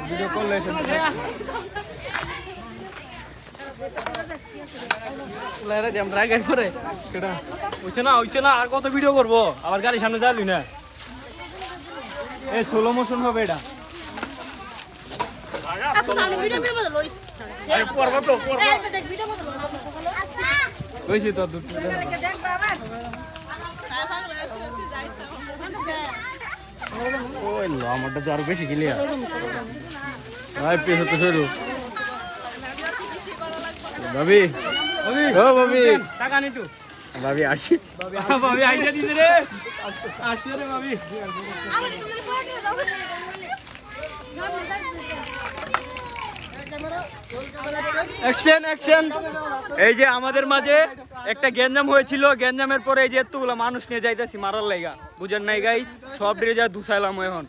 video করলে হইছে না আর কত ভিডিও করবো আবার গাড়ির সামনে যাবি না এই স্লো মোশন হবে এটা কইছি তো দুটো ওই লো আমারটা তো আরো বেশি ক্লিয়ার ভাই পেছো তো শুরু ভাবি ভাবি ও ভাবি টাকা নিটু ভাবি আসি ভাবি আইডিয়া দিছে রে আসছে রে ভাবি অ্যাকশন অ্যাকশন এই যে আমাদের মাঝে একটা গ্যাঞ্জাম হয়েছিল গ্যাঞ্জামের পরে এই যে এতগুলো মানুষ নিয়ে যাইতাছি মারার লাইগা বুঝেন নাই গাইস সব ড্রেজা দুসাইলাম এখন